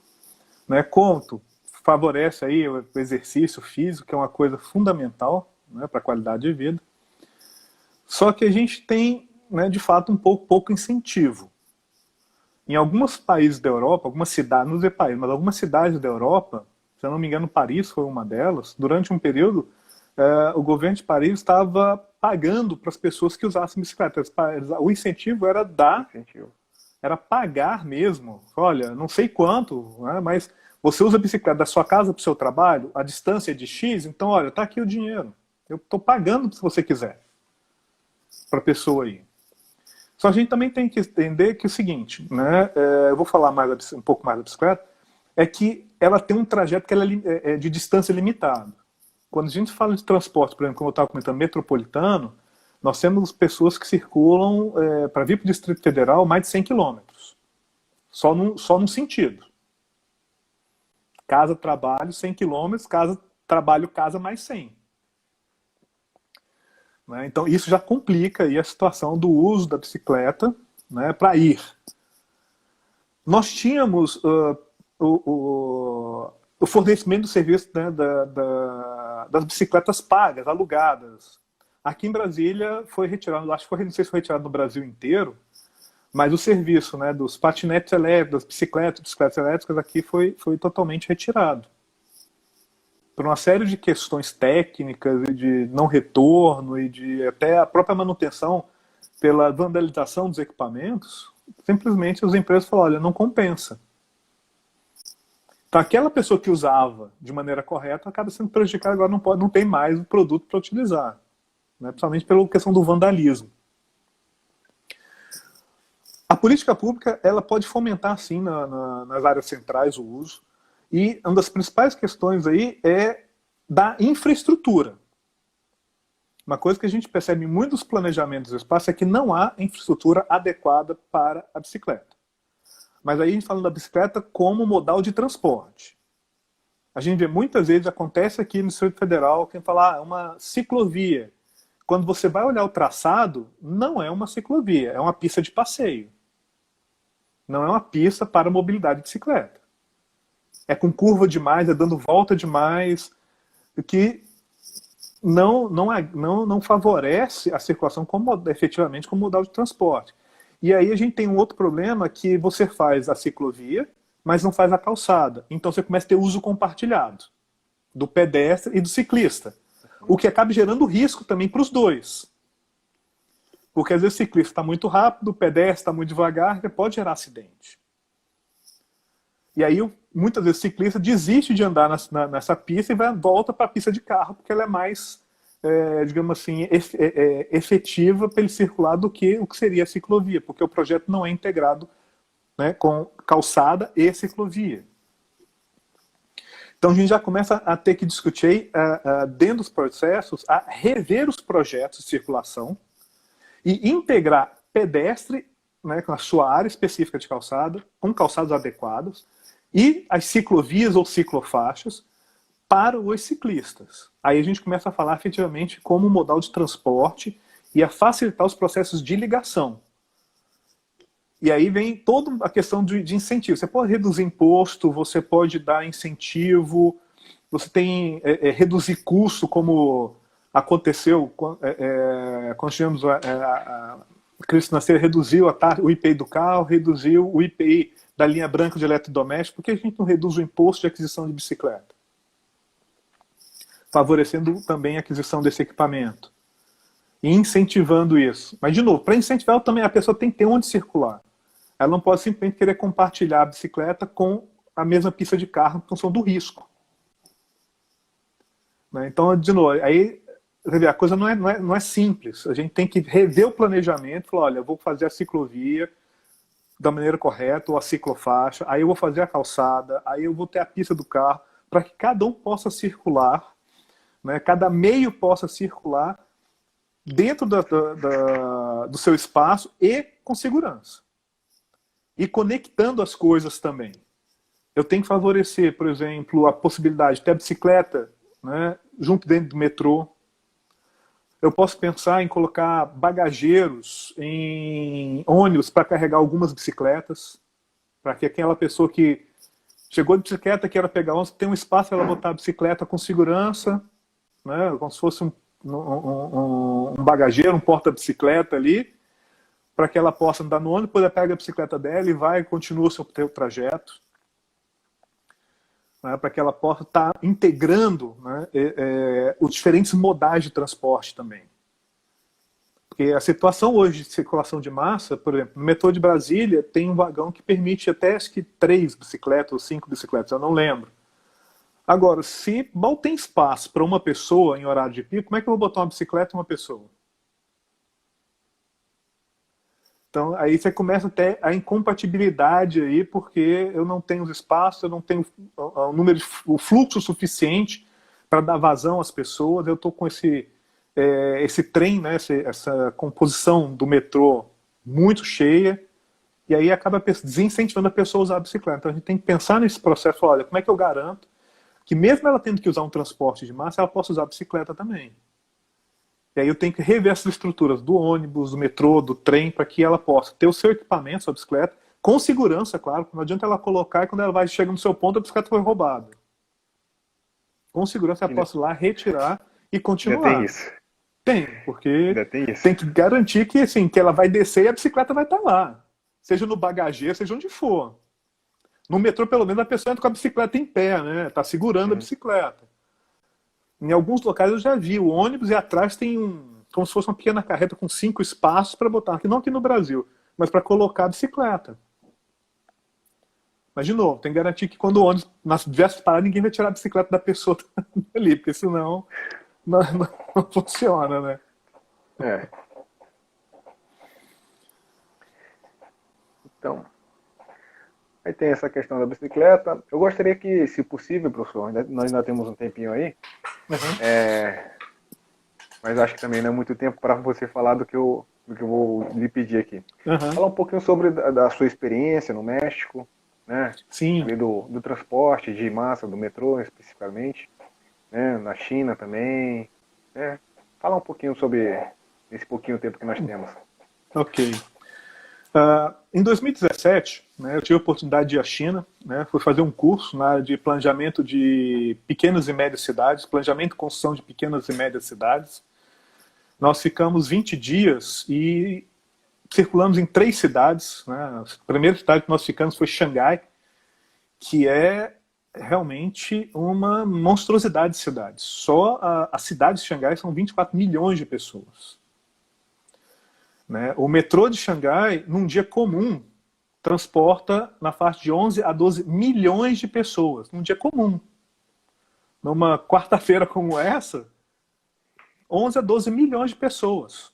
né, quanto favorece aí o exercício físico, que é uma coisa fundamental, né, para a qualidade de vida. Só que a gente tem, né, de fato, pouco incentivo. Em alguns países da Europa, algumas cidades, não dizer país, mas algumas cidades da Europa, se eu não me engano, Paris foi uma delas, durante um período, o governo de Paris estava pagando para as pessoas que usassem bicicleta. O incentivo era era pagar mesmo. Olha, não sei quanto, né, mas você usa a bicicleta da sua casa para o seu trabalho, a distância é de X, então, olha, está aqui o dinheiro. Eu estou pagando se você quiser para a pessoa aí. Só a gente também tem que entender que é o seguinte, né, eu vou falar um pouco mais da bicicleta, é que ela tem um trajeto que ela é de distância limitada. Quando a gente fala de transporte, por exemplo, como eu estava comentando, metropolitano, nós temos pessoas que circulam para vir para o Distrito Federal mais de 100 quilômetros. Só num sentido. Casa-trabalho, 100 quilômetros, casa-trabalho, casa mais 100. Né? Então, isso já complica aí a situação do uso da bicicleta, né, para ir. Nós tínhamos o fornecimento do serviço, né, das bicicletas pagas, alugadas. Aqui em Brasília foi retirado, acho que não sei se foi retirado no Brasil inteiro, mas o serviço, né, dos patinetes elétricos, das bicicletas elétricas aqui foi totalmente retirado. Por uma série de questões técnicas e de não retorno e de até a própria manutenção pela vandalização dos equipamentos, simplesmente as empresas falaram, olha, não compensa. Então aquela pessoa que usava de maneira correta acaba sendo prejudicada, agora não tem mais o produto para utilizar, né? Principalmente pela questão do vandalismo. A política pública ela pode fomentar, sim, nas áreas centrais o uso, e uma das principais questões aí é da infraestrutura. Uma coisa que a gente percebe em muitos planejamentos do espaço é que não há infraestrutura adequada para a bicicleta. Mas aí a gente fala da bicicleta como modal de transporte. A gente vê muitas vezes, acontece aqui no Distrito Federal, quem fala, é uma ciclovia. Quando você vai olhar o traçado, não é uma ciclovia, é uma pista de passeio. Não é uma pista para mobilidade de bicicleta. É com curva demais, é dando volta demais, o que não favorece a circulação efetivamente como modal de transporte. E aí a gente tem um outro problema que você faz a ciclovia, mas não faz a calçada. Então você começa a ter uso compartilhado do pedestre e do ciclista. O que acaba gerando risco também para os dois. Porque às vezes o ciclista está muito rápido, o pedestre está muito devagar, pode gerar acidente. E aí muitas vezes o ciclista desiste de andar nessa pista e volta para a pista de carro, porque ela é mais, digamos assim, efetiva para ele circular do que o que seria a ciclovia, porque o projeto não é integrado, né, com calçada e ciclovia. Então a gente já começa a ter que discutir dentro dos processos, a rever os projetos de circulação e integrar pedestre né, com a sua área específica de calçada, com calçados adequados, e as ciclovias ou ciclofaixas para os ciclistas. Aí a gente começa a falar efetivamente como modal de transporte e a facilitar os processos de ligação. E aí vem toda a questão de incentivo. Você pode reduzir imposto, você pode dar incentivo, você tem reduzir custo, como aconteceu quando tivemos a crise financeira, reduziu o IPI do carro, reduziu o IPI da linha branca de eletrodoméstico. Por que a gente não reduz o imposto de aquisição de bicicleta? Favorecendo também a aquisição desse equipamento. E incentivando isso. Mas, de novo, para incentivar também, a pessoa tem que ter onde circular. Ela não pode simplesmente querer compartilhar a bicicleta com a mesma pista de carro em função do risco. Então, de novo, aí a coisa não é simples. A gente tem que rever o planejamento, falar, olha, eu vou fazer a ciclovia da maneira correta, ou a ciclofaixa, aí eu vou fazer a calçada, aí eu vou ter a pista do carro, para que cada um possa circular, né, cada meio possa circular dentro do seu espaço e com segurança. E conectando as coisas também. Eu tenho que favorecer, por exemplo, a possibilidade de ter a bicicleta, né, junto dentro do metrô. Eu posso pensar em colocar bagageiros em ônibus para carregar algumas bicicletas, para que aquela pessoa que chegou de bicicleta, queira pegar ônibus, tem um espaço para ela botar a bicicleta com segurança, né, como se fosse um bagageiro, um porta-bicicleta ali, para que ela possa andar no ônibus, depois ela pega a bicicleta dela e vai e continua o seu trajeto. Né, para que ela possa estar integrando, né, os diferentes modais de transporte também. Porque a situação hoje de circulação de massa, por exemplo, no metrô de Brasília tem um vagão que permite até acho que 3 bicicletas ou 5 bicicletas, eu não lembro. Agora, se mal tem espaço para uma pessoa em horário de pico, como é que eu vou botar uma bicicleta em uma pessoa? Então, aí você começa a ter a incompatibilidade aí, porque eu não tenho os espaços, eu não tenho o fluxo suficiente para dar vazão às pessoas, eu estou com esse trem, né, essa composição do metrô muito cheia, e aí acaba desincentivando a pessoa a usar a bicicleta. Então a gente tem que pensar nesse processo, olha, como é que eu garanto que mesmo ela tendo que usar um transporte de massa, ela possa usar a bicicleta também. E aí eu tenho que rever essas estruturas do ônibus, do metrô, do trem, para que ela possa ter o seu equipamento, sua bicicleta, com segurança, claro, não adianta ela colocar e quando ela vai chegar no seu ponto, a bicicleta foi roubada. Com segurança ela possa ir lá, retirar e continuar. Ainda tem isso. Tem, porque Ainda tem isso. tem que garantir que, assim, que ela vai descer e a bicicleta vai estar lá. Seja no bagageiro, seja onde for. No metrô, pelo menos, a pessoa entra com a bicicleta em pé, né? Está segurando a bicicleta. Em alguns locais eu já vi o ônibus e atrás tem como se fosse uma pequena carreta com 5 espaços para botar, não aqui no Brasil, mas para colocar a bicicleta. Mas, de novo, tem que garantir que quando o ônibus, nas diversas paradas, ninguém vai tirar a bicicleta da pessoa ali, porque senão não funciona, né? Então, aí tem essa questão da bicicleta. Eu gostaria que, se possível, professor, nós ainda temos um tempinho aí, mas acho que também não é muito tempo para você falar do que eu vou lhe pedir aqui. Falar um pouquinho sobre da sua experiência no México, né? Sim. Ali do transporte de massa, do metrô especificamente, né? Na China também. Falar um pouquinho sobre esse pouquinho tempo que nós temos. Ok. Em 2017, né, eu tive a oportunidade de ir à China, né, fui fazer um curso na área de planejamento de pequenas e médias cidades, planejamento e construção de pequenas e médias cidades. Nós ficamos 20 dias e circulamos em 3 cidades. Né. A primeira cidade que nós ficamos foi Xangai, que é realmente uma monstruosidade de cidade. Só a cidade de Xangai são 24 milhões de pessoas. Né? O metrô de Xangai, num dia comum, transporta na faixa de 11 a 12 milhões de pessoas, num dia comum. Numa quarta-feira como essa, 11 a 12 milhões de pessoas.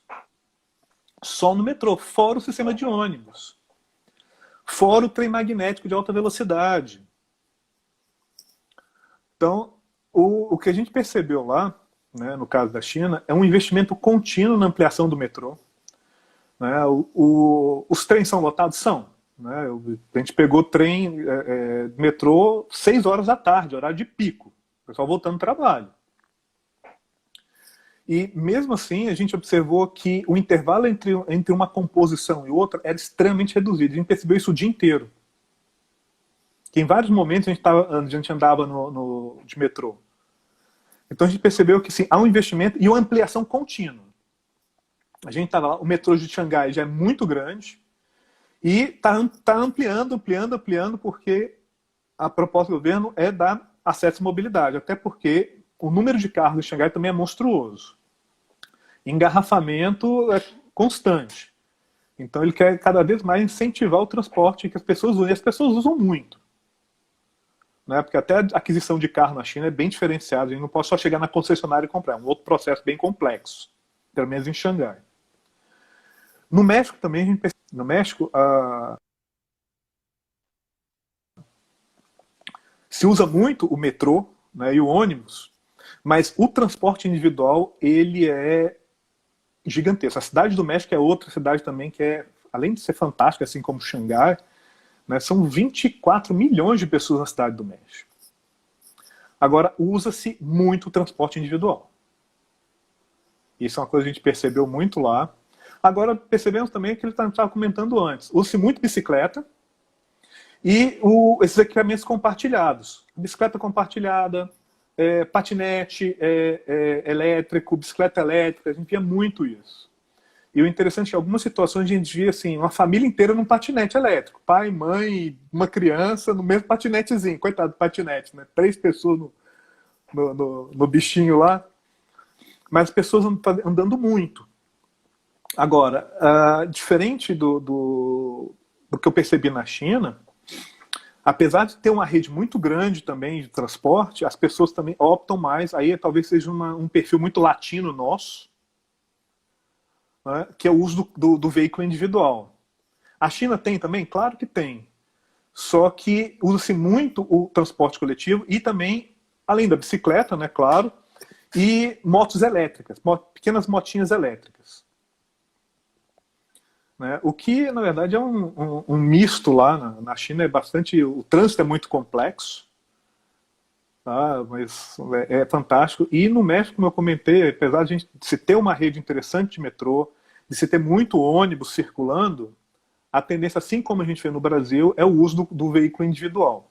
Só no metrô, fora o sistema de ônibus. Fora o trem magnético de alta velocidade. Então, o que a gente percebeu lá, né, no caso da China, é um investimento contínuo na ampliação do metrô. Né? Os trens são lotados? São. Né? A gente pegou trem, metrô, 6 horas da tarde, horário de pico. O pessoal voltando do trabalho. E mesmo assim, a gente observou que o intervalo entre uma composição e outra era extremamente reduzido. A gente percebeu isso o dia inteiro. Que em vários momentos a gente andava de metrô. Então a gente percebeu que sim, há um investimento e uma ampliação contínua. A gente estava lá, o metrô de Xangai já é muito grande e está ampliando, porque a proposta do governo é dar acesso à mobilidade, até porque o número de carros em Xangai também é monstruoso. Engarrafamento é constante. Então ele quer cada vez mais incentivar o transporte que as pessoas usam, e as pessoas usam muito. Né? Porque até a aquisição de carro na China é bem diferenciada, a gente não pode só chegar na concessionária e comprar, é um outro processo bem complexo, pelo menos em Xangai. No México também, a gente percebe, no México, se usa muito o metrô, né, e o ônibus, mas o transporte individual, ele é gigantesco. A cidade do México é outra cidade também que é, além de ser fantástica, assim como Xangai, né, são 24 milhões de pessoas na cidade do México. Agora, usa-se muito o transporte individual. Isso é uma coisa que a gente percebeu muito lá. Agora, percebemos também aquilo que eu estava comentando antes. Usa-se muito bicicleta e esses equipamentos compartilhados. Bicicleta compartilhada, patinete elétrico, bicicleta elétrica, a gente via muito isso. E o interessante é que em algumas situações a gente via assim, uma família inteira num patinete elétrico. Pai, mãe, uma criança no mesmo patinetezinho. Coitado do patinete, né? 3 pessoas no bichinho lá. Mas as pessoas andando muito. Agora, diferente do que eu percebi na China, apesar de ter uma rede muito grande também de transporte, as pessoas também optam mais, aí talvez seja um perfil muito latino nosso, né, que é o uso do veículo individual. A China tem também? Claro que tem. Só que usa-se muito o transporte coletivo e também, além da bicicleta, né, claro, e motos elétricas, pequenas motinhas elétricas. Né? O que, na verdade, é um misto lá na China, é bastante. O trânsito é muito complexo, tá? Mas é fantástico. E no México, como eu comentei, apesar de se ter uma rede interessante de metrô, de se ter muito ônibus circulando, a tendência, assim como a gente vê no Brasil, é o uso do veículo individual.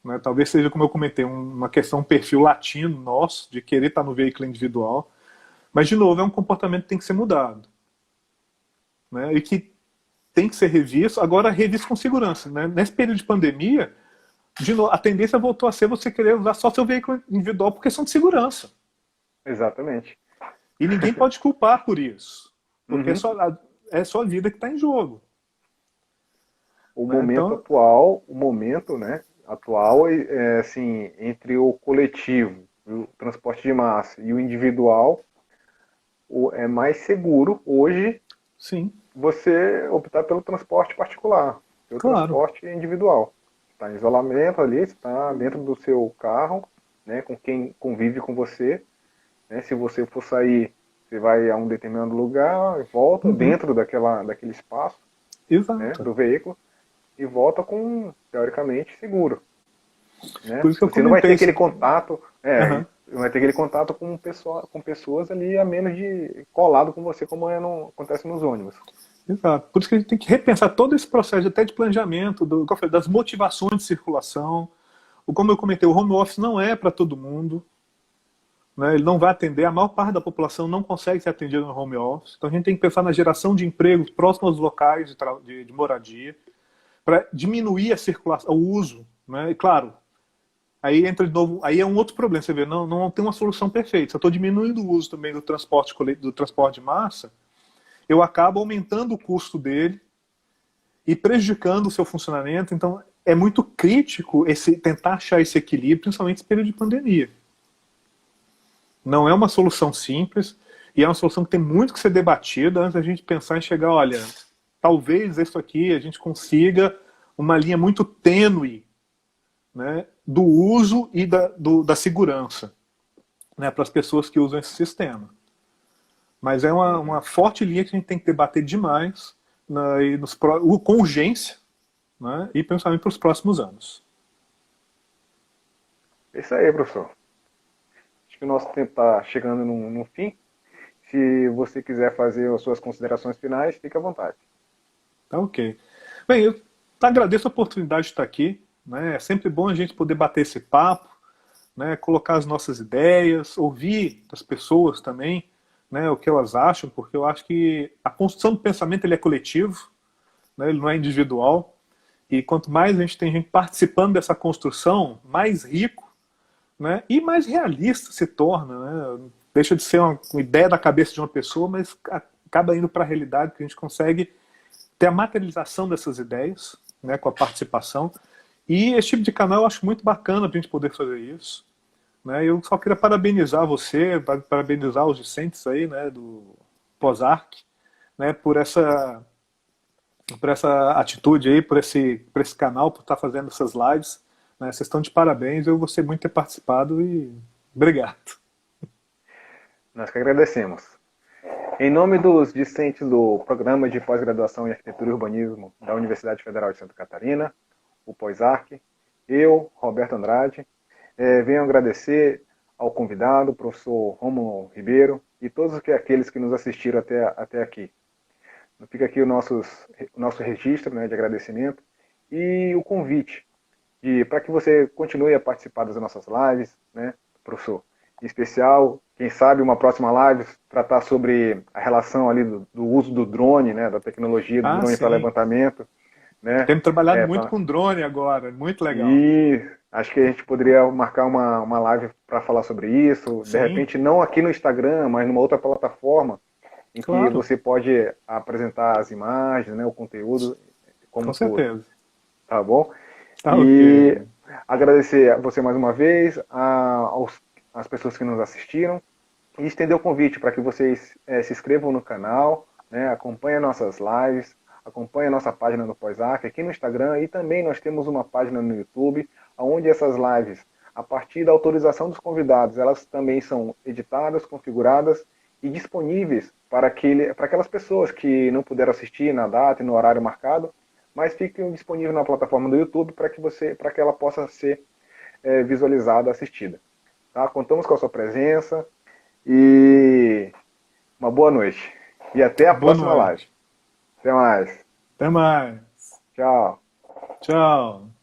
Né? Talvez seja, como eu comentei, uma questão, um perfil latino nosso, de querer estar no veículo individual. Mas, de novo, é um comportamento que tem que ser mudado. Né, e que tem que ser revisto, agora revisto com segurança. Né? Nesse período de pandemia, de novo, a tendência voltou a ser você querer usar só seu veículo individual por questão de segurança. Exatamente. E ninguém pode culpar por isso, porque Uhum. é só a vida que está em jogo. O Né? momento Então, atual, né, atual é assim, entre o coletivo, o transporte de massa e o individual, é mais seguro hoje sim, você optar pelo transporte particular, pelo claro. transporte individual. Está em isolamento ali, está dentro do seu carro, né, com quem convive com você. Né, se você for sair, você vai a um determinado lugar, volta Uhum, dentro daquele espaço, né, exato. do veículo e volta com, teoricamente, seguro. Né? Por isso que eu Você não vai ter comentei. aquele contato, Uhum, não vai ter aquele contato com pessoas ali a menos de colado com você, como acontece nos ônibus. exato. Por isso que a gente tem que repensar todo esse processo até de planejamento, das motivações de circulação. Como eu comentei, o home office não é para todo mundo. Né, ele não vai atender, a maior parte da população não consegue ser atendida no home office. Então a gente tem que pensar na geração de empregos próximos aos locais de moradia, para diminuir a circulação, o uso. Né? E claro, aí entra de novo, aí é um outro problema, você vê, não tem uma solução perfeita. Se eu estou diminuindo o uso também do transporte de massa, eu acabo aumentando o custo dele e prejudicando o seu funcionamento. Então é muito crítico tentar achar esse equilíbrio, principalmente nesse período de pandemia. Não é uma solução simples e é uma solução que tem muito que ser debatida antes da gente pensar em chegar, olha, talvez isso aqui a gente consiga uma linha muito tênue, né, do uso e da segurança, né, para as pessoas que usam esse sistema. Mas é uma forte linha que a gente tem que debater demais com urgência, né, e principalmente para os próximos anos. É isso aí, professor. Acho que o nosso tempo está chegando no fim. Se você quiser fazer as suas considerações finais, fique à vontade. Tá ok. Bem, eu agradeço a oportunidade de estar aqui. Né? É sempre bom a gente poder bater esse papo, né? Colocar as nossas ideias, ouvir das pessoas também, né? O que elas acham, porque eu acho que a construção do pensamento ele é coletivo, né? Ele não é individual. E quanto mais a gente tem gente participando dessa construção, mais rico, né? E mais realista se torna. Né? Deixa de ser uma ideia da cabeça de uma pessoa, mas acaba indo para a realidade, que a gente consegue ter a materialização dessas ideias, né, com a participação. E esse tipo de canal eu acho muito bacana para a gente poder fazer isso. Né? Eu só queria parabenizar você, parabenizar os discentes aí, né, do POSARC, né, por essa atitude aí, por esse canal, por estar fazendo essas lives. Né? Vocês estão de parabéns, eu gostei muito de ter participado e obrigado. Nós que agradecemos. Em nome dos discentes do Programa de Pós-Graduação em Arquitetura e Urbanismo da Universidade Federal de Santa Catarina, o POSARC, eu, Roberto Andrade, venho agradecer ao convidado, o professor Rômulo Ribeiro, e todos aqueles que nos assistiram até aqui. Fica aqui o nosso registro, né, de agradecimento e o convite para que você continue a participar das nossas lives, né, professor? Em especial, quem sabe uma próxima live tratar sobre a relação ali do uso do drone, né, da tecnologia do Ah, drone para sim. levantamento, né? Temos trabalhado muito com drone agora, muito legal. E acho que a gente poderia marcar uma live para falar sobre isso, de Sim, repente não aqui no Instagram, mas numa outra plataforma, em que claro, você pode apresentar as imagens, né, o conteúdo como com um todo, certeza. tá bom? Tá E ok. agradecer a você mais uma vez, às pessoas que nos assistiram, e estender o convite para que vocês se inscrevam no canal, né, acompanhem nossas lives, acompanhem a nossa página no POSARC aqui no Instagram, e também nós temos uma página no YouTube, onde essas lives, a partir da autorização dos convidados, elas também são editadas, configuradas e disponíveis para aquelas pessoas que não puderam assistir na data e no horário marcado, mas fiquem disponíveis na plataforma do YouTube para que ela possa ser visualizada, assistida. Tá? Contamos com a sua presença e uma boa noite. E até a Boa próxima live. noite. Até mais. Até mais. Tchau. Tchau.